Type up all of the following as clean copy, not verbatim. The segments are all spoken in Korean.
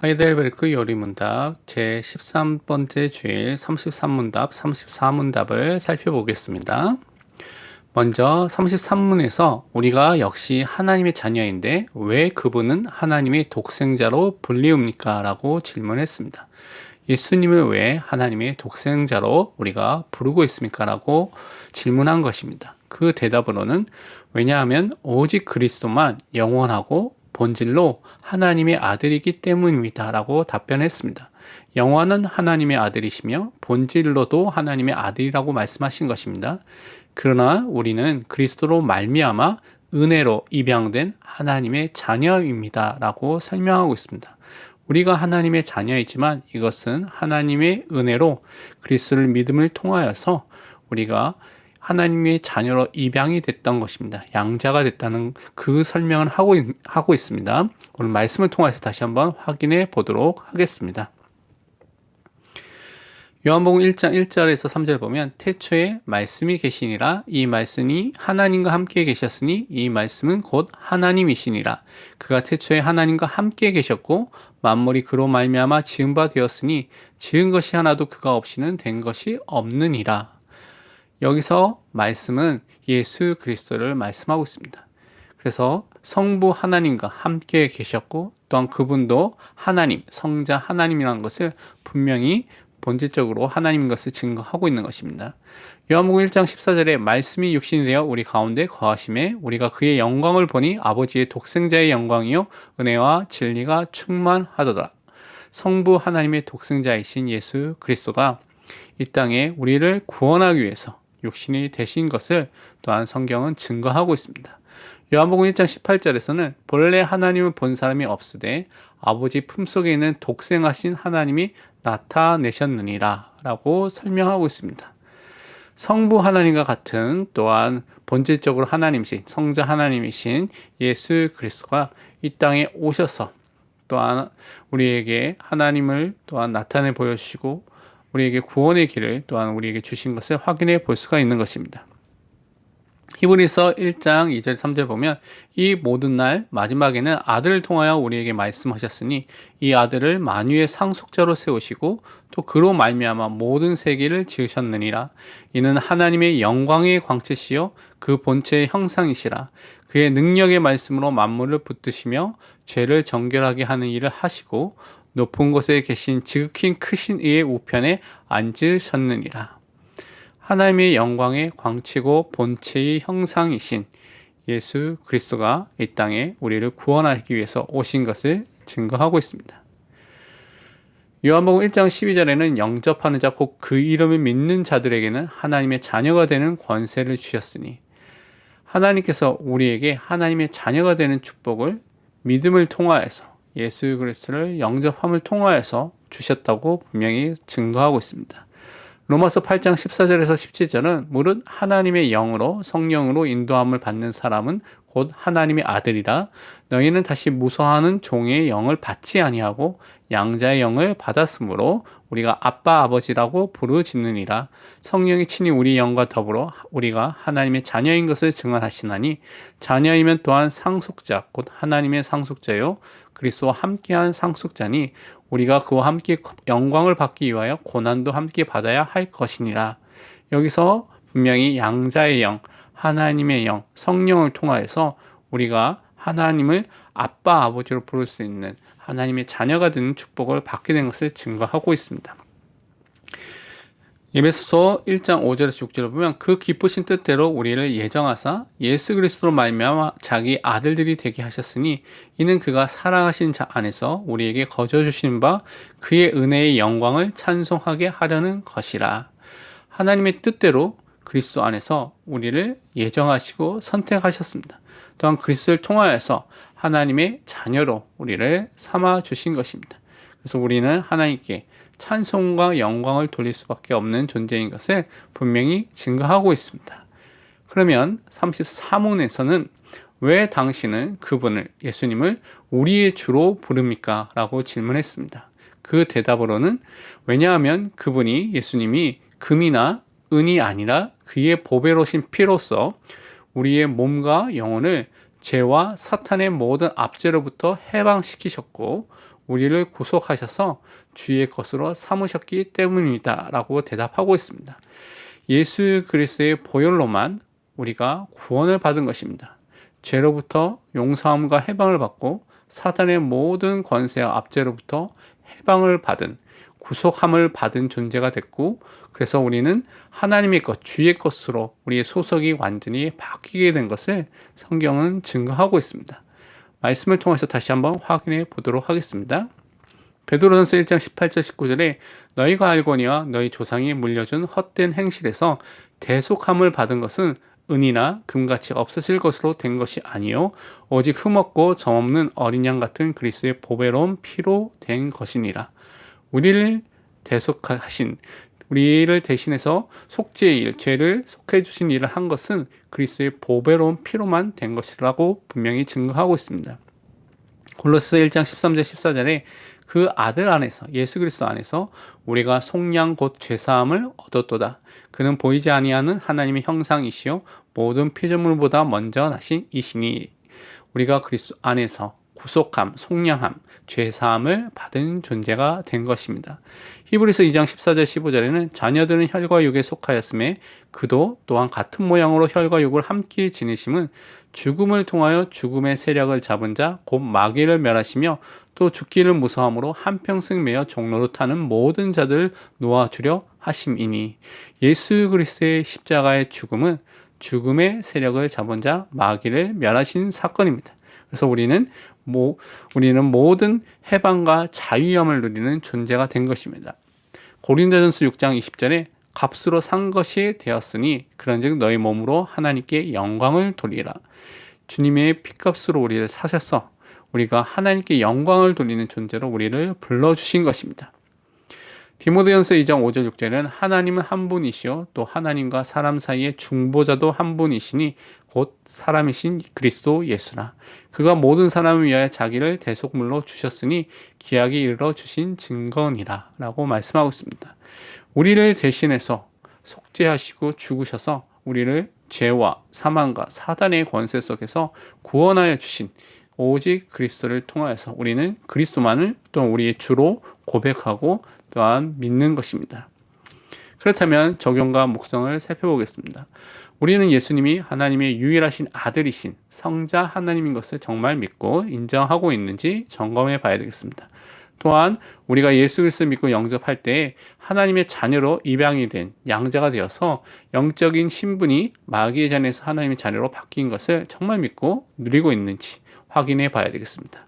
하이델베르크 요리문답 제13번째 주일 33문답, 34문답을 살펴보겠습니다. 먼저 33문에서 우리가 역시 하나님의 자녀인데 왜 그분은 하나님의 독생자로 불리웁니까? 라고 질문했습니다. 예수님을 왜 하나님의 독생자로 우리가 부르고 있습니까? 라고 질문한 것입니다. 그 대답으로는 왜냐하면 오직 그리스도만 영원하고 본질로 하나님의 아들이기 때문입니다. 라고 답변했습니다. 영원은 하나님의 아들이시며 본질로도 하나님의 아들이라고 말씀하신 것입니다. 그러나 우리는 그리스도로 말미암아 은혜로 입양된 하나님의 자녀입니다. 라고 설명하고 있습니다. 우리가 하나님의 자녀이지만 이것은 하나님의 은혜로 그리스도를 믿음을 통하여서 우리가 하나님의 자녀로 입양이 됐던 것입니다. 양자가 됐다는 그 설명을 하고 있습니다. 오늘 말씀을 통해서 다시 한번 확인해 보도록 하겠습니다. 요한복음 1장 1절에서 3절 보면 태초에 말씀이 계시니라 이 말씀이 하나님과 함께 계셨으니 이 말씀은 곧 하나님이시니라 그가 태초에 하나님과 함께 계셨고 만물이 그로 말미암아 지은 바 되었으니 지은 것이 하나도 그가 없이는 된 것이 없느니라. 여기서 말씀은 예수 그리스도를 말씀하고 있습니다. 그래서 성부 하나님과 함께 계셨고 또한 그분도 하나님, 성자 하나님이라는 것을 분명히 본질적으로 하나님인 것을 증거하고 있는 것입니다. 요한복음 1장 14절에 말씀이 육신이 되어 우리 가운데 거하심에 우리가 그의 영광을 보니 아버지의 독생자의 영광이요 은혜와 진리가 충만하도다. 성부 하나님의 독생자이신 예수 그리스도가 이 땅에 우리를 구원하기 위해서 육신이 되신 것을 또한 성경은 증거하고 있습니다. 요한복음 1장 18절에서는 본래 하나님을 본 사람이 없으되 아버지 품속에 있는 독생하신 하나님이 나타내셨느니라 라고 설명하고 있습니다. 성부 하나님과 같은 또한 본질적으로 하나님이신 성자 하나님이신 예수 그리스도가 이 땅에 오셔서 또한 우리에게 하나님을 또한 나타내 보여주시고 우리에게 구원의 길을 또한 우리에게 주신 것을 확인해 볼 수가 있는 것입니다. 히브리서 1장 2절 3절 보면 이 모든 날 마지막에는 아들을 통하여 우리에게 말씀하셨으니 이 아들을 만유의 상속자로 세우시고 또 그로 말미암아 모든 세계를 지으셨느니라. 이는 하나님의 영광의 광채시요 그 본체의 형상이시라. 그의 능력의 말씀으로 만물을 붙드시며 죄를 정결하게 하는 일을 하시고 높은 곳에 계신 지극히 크신 이의 우편에 앉으셨느니라. 하나님의 영광의 광채고 본체의 형상이신 예수 그리스도가 이 땅에 우리를 구원하기 위해서 오신 것을 증거하고 있습니다. 요한복음 1장 12절에는 영접하는 자 곧 그 이름을 믿는 자들에게는 하나님의 자녀가 되는 권세를 주셨으니 하나님께서 우리에게 하나님의 자녀가 되는 축복을 믿음을 통하여서 예수 그리스도를 영접함을 통하여서 주셨다고 분명히 증거하고 있습니다. 로마서 8장 14절에서 17절은 무릇 하나님의 영으로 성령으로 인도함을 받는 사람은 곧 하나님의 아들이라 너희는 다시 무서워하는 종의 영을 받지 아니하고 양자의 영을 받았으므로 우리가 아빠 아버지라고 부르짖느니라. 성령이 친히 우리 영과 더불어 우리가 하나님의 자녀인 것을 증언하시나니 자녀이면 또한 상속자 곧 하나님의 상속자요 그리스도와 함께한 상속자니 우리가 그와 함께 영광을 받기 위하여 고난도 함께 받아야 할 것이니라. 여기서 분명히 양자의 영, 하나님의 영, 성령을 통하여서 우리가 하나님을 아빠, 아버지로 부를 수 있는 하나님의 자녀가 되는 축복을 받게 된 것을 증거하고 있습니다. 에베소서 1장 5절에서 6절을 보면 그 기쁘신 뜻대로 우리를 예정하사 예수 그리스도로 말미암아 자기 아들들이 되게 하셨으니 이는 그가 사랑하신 자 안에서 우리에게 거저 주신 바 그의 은혜의 영광을 찬송하게 하려는 것이라. 하나님의 뜻대로 그리스도 안에서 우리를 예정하시고 선택하셨습니다. 또한 그리스도를 통하여서 하나님의 자녀로 우리를 삼아 주신 것입니다. 그래서 우리는 하나님께 찬송과 영광을 돌릴 수밖에 없는 존재인 것을 분명히 증거하고 있습니다. 그러면 34문에서는 왜 당신은 그분을 예수님을 우리의 주로 부릅니까? 라고 질문했습니다. 그 대답으로는 왜냐하면 그분이 예수님이 금이나 은이 아니라 그의 보배로신 피로써 우리의 몸과 영혼을 죄와 사탄의 모든 압제로부터 해방시키셨고 우리를 구속하셔서 주의 것으로 삼으셨기 때문이다 라고 대답하고 있습니다. 예수 그리스도의 보혈로만 우리가 구원을 받은 것입니다. 죄로부터 용서함과 해방을 받고 사단의 모든 권세와 압제로부터 해방을 받은 구속함을 받은 존재가 됐고, 그래서 우리는 하나님의 것, 주의 것으로 우리의 소속이 완전히 바뀌게 된 것을 성경은 증거하고 있습니다. 말씀을 통해서 다시 한번 확인해 보도록 하겠습니다. 베드로전서 1장 18절 19절에 너희가 알거니와 너희 조상이 물려준 헛된 행실에서 대속함을 받은 것은 은이나 금같이 없어질 것으로 된 것이 아니요 오직 흠없고 점없는 어린 양 같은 그리스도의 보배로운 피로 된 것이니라. 우리를 대속하신, 우리를 대신해서 속죄의 일, 죄를 속해 주신 일을 한 것은 그리스도의 보배로운 피로만 된 것이라고 분명히 증거하고 있습니다. 골로새서 1장 13절 14절에 그 아들 안에서, 예수 그리스도 안에서 우리가 속량 곧 죄사함을 얻었도다. 그는 보이지 아니하는 하나님의 형상이시요 모든 피조물보다 먼저 나신 이시니. 우리가 그리스도 안에서 구속함, 속량함, 죄사함을 받은 존재가 된 것입니다. 히브리서 2장 14절 15절에는 자녀들은 혈과 육에 속하였음에 그도 또한 같은 모양으로 혈과 육을 함께 지니심은 죽음을 통하여 죽음의 세력을 잡은 자 곧 마귀를 멸하시며 또 죽기를 무서함으로 한평생 매어 종로로 타는 모든 자들을 놓아주려 하심이니. 예수 그리스도의 십자가의 죽음은 죽음의 세력을 잡은 자 마귀를 멸하신 사건입니다. 그래서 우리는 모든 해방과 자유함을 누리는 존재가 된 것입니다. 고린도전서 6장 20절에 값으로 산 것이 되었으니 그런즉 너희 몸으로 하나님께 영광을 돌리라. 주님의 피값으로 우리를 사셔서 우리가 하나님께 영광을 돌리는 존재로 우리를 불러주신 것입니다. 디모데전서 2장 5절 6절에는 하나님은 한 분이시요 또 하나님과 사람 사이의 중보자도 한 분이시니 곧 사람이신 그리스도 예수라. 그가 모든 사람을 위하여 자기를 대속물로 주셨으니 기약에 이르러 주신 증거니라 라고 말씀하고 있습니다. 우리를 대신해서 속죄하시고 죽으셔서 우리를 죄와 사망과 사단의 권세 속에서 구원하여 주신 오직 그리스도를 통하여서 우리는 그리스도만을 또 우리의 주로 고백하고 또한 믿는 것입니다. 그렇다면 적용과 묵상을 살펴보겠습니다. 우리는 예수님이 하나님의 유일하신 아들이신 성자 하나님인 것을 정말 믿고 인정하고 있는지 점검해 봐야 되겠습니다. 또한 우리가 예수 그리스도를 믿고 영접할 때 하나님의 자녀로 입양이 된 양자가 되어서 영적인 신분이 마귀의 자녀에서 하나님의 자녀로 바뀐 것을 정말 믿고 누리고 있는지 확인해 봐야 되겠습니다.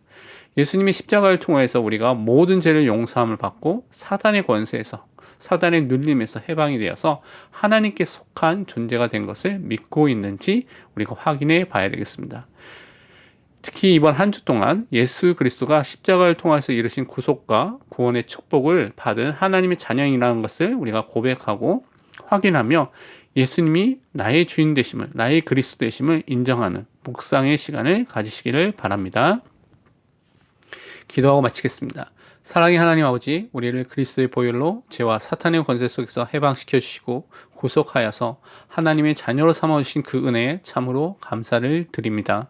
예수님의 십자가를 통해서 우리가 모든 죄를 용서함을 받고 사단의 권세에서, 사단의 눌림에서 해방이 되어서 하나님께 속한 존재가 된 것을 믿고 있는지 우리가 확인해 봐야 되겠습니다. 특히 이번 한 주 동안 예수 그리스도가 십자가를 통해서 이루신 구속과 구원의 축복을 받은 하나님의 자녀이라는 것을 우리가 고백하고 확인하며 예수님이 나의 주인 되심을, 나의 그리스도 되심을 인정하는 묵상의 시간을 가지시기를 바랍니다. 기도하고 마치겠습니다. 사랑의 하나님 아버지, 우리를 그리스도의 보혈로 죄와 사탄의 권세 속에서 해방시켜 주시고 구속하여서 하나님의 자녀로 삼아주신 그 은혜에 참으로 감사를 드립니다.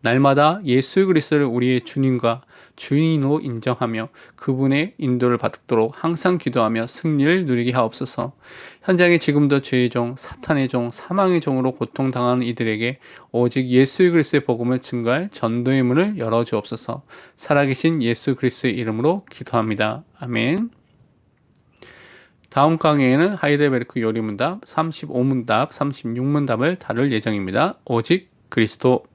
날마다 예수 그리스도를 우리의 주님과 주인으로 인정하며 그분의 인도를 받도록 항상 기도하며 승리를 누리게 하옵소서. 현장에 지금도 죄의 종, 사탄의 종, 사망의 종으로 고통당하는 이들에게 오직 예수 그리스도의 복음을 증거할 전도의 문을 열어주옵소서. 살아계신 예수 그리스도의 이름으로 기도합니다. 아멘. 다음 강의에는 하이델베르크 요리문답 35문답, 36문답을 다룰 예정입니다. 오직 그리스도.